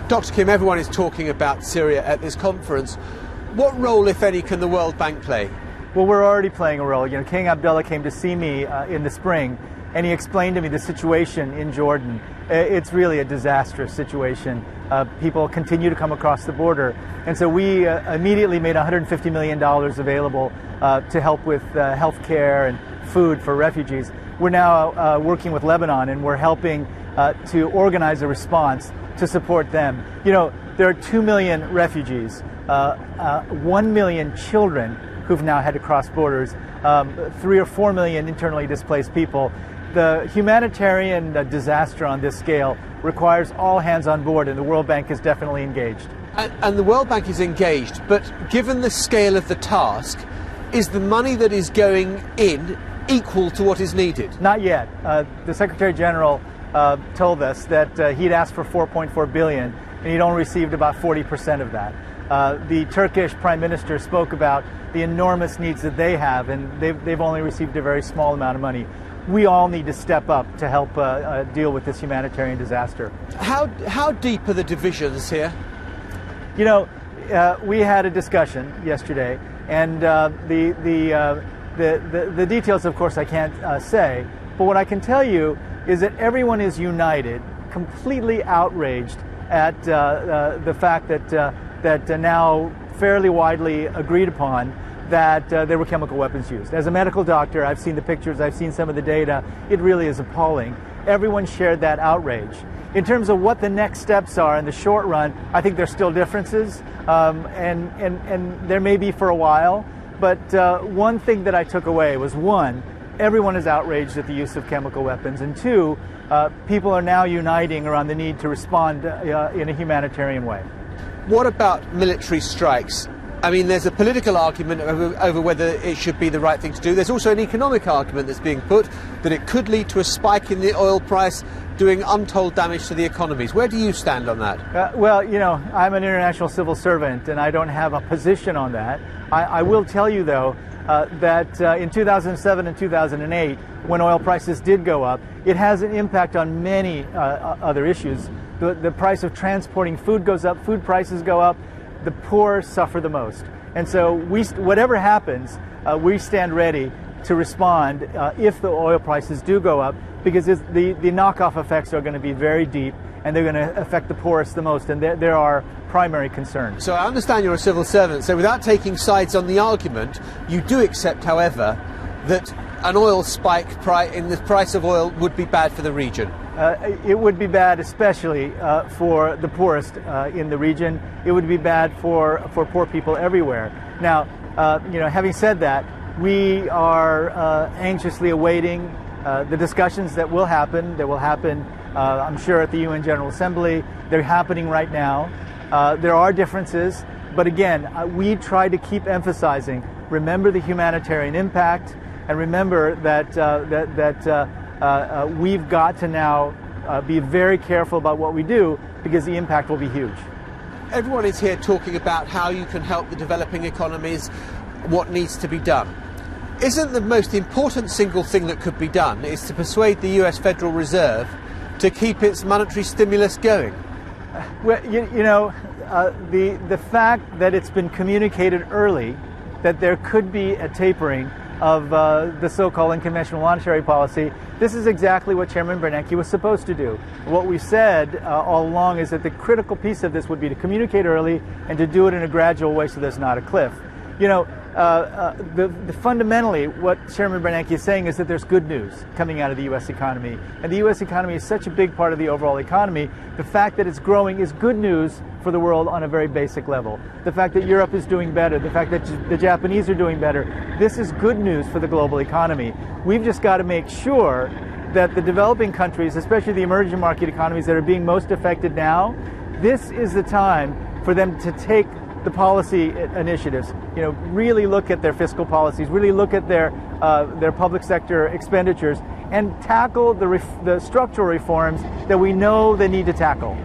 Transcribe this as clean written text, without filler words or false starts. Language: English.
Dr. Kim, everyone is talking about Syria at this conference. What role, if any, can the World Bank play? Well, we're already playing a role. You know, King Abdullah came to see me in the spring, and he explained to me the situation in Jordan. It's really a disastrous situation. People continue to come across the border. And so we immediately made $150 million available to help with health care and food for refugees. We're now working with Lebanon, and we're helping to organize a response to support them. You know, there are 2 million refugees, 1 million children who've now had to cross borders, 3 or 4 million internally displaced people. The humanitarian disaster on this scale requires all hands on board, and the World Bank is definitely engaged. And the World Bank is engaged, but given the scale of the task, is the money that is going in equal to what is needed? Not yet. The Secretary General told us that he'd asked for 4.4 billion, and he'd only received about 40% of that. The Turkish Prime Minister spoke about the enormous needs that they have, and they've only received a very small amount of money. We all need to step up to help deal with this humanitarian disaster. How deep are the divisions here? You know, we had a discussion yesterday, and the details, of course, I can't say. But what I can tell you is that everyone is united, completely outraged at the fact that now fairly widely agreed upon that there were chemical weapons used. As a medical doctor, I've seen the pictures, I've seen some of the data. It really is appalling. Everyone shared that outrage. In terms of what the next steps are in the short run, I think there's still differences, and there may be for a while. But one thing that I took away was, one, everyone is outraged at the use of chemical weapons, and two, people are now uniting around the need to respond in a humanitarian way. What about military strikes? I mean, there's a political argument over whether it should be the right thing to do. There's also an economic argument that's being put that it could lead to a spike in the oil price, doing untold damage to the economies. Where do you stand on that? Well, you know, I'm an international civil servant, and I don't have a position on that. I will tell you, though, that in 2007 and 2008, when oil prices did go up, it has an impact on many other issues. The price of transporting food goes up, food prices go up, the poor suffer the most. And so whatever happens, we stand ready to respond if the oil prices do go up, because the knockoff effects are going to be very deep, and they're going to affect the poorest the most, and they're our primary concern. So I understand you're a civil servant, so without taking sides on the argument, you do accept, however, that an oil spike in the price of oil would be bad for the region. It would be bad, especially for the poorest in the region. It would be bad for poor people everywhere. Now, you know, having said that, we are anxiously awaiting the discussions that will happen. They will happen, I'm sure, at the UN General Assembly. They're happening right now. There are differences, but again, we try to keep emphasizing, remember the humanitarian impact, and remember that we've got to now be very careful about what we do, because the impact will be huge. Everyone is here talking about how you can help the developing economies, what needs to be done. Isn't the most important single thing that could be done is to persuade the US Federal Reserve to keep its monetary stimulus going? Well, you know, the fact that it's been communicated early that there could be a tapering of the so-called unconventional monetary policy, this is exactly what Chairman Bernanke was supposed to do. What we said all along is that the critical piece of this would be to communicate early and to do it in a gradual way so there's not a cliff. You know, fundamentally, what Chairman Bernanke is saying is that there's good news coming out of the U.S. economy. And the U.S. economy is such a big part of the overall economy. The fact that it's growing is good news for the world on a very basic level. The fact that Europe is doing better, the fact that the Japanese are doing better, this is good news for the global economy. We've just got to make sure that the developing countries, especially the emerging market economies that are being most affected now, this is the time for them to take the policy initiatives, you know, really look at their fiscal policies, really look at their public sector expenditures, and tackle the structural reforms that we know they need to tackle.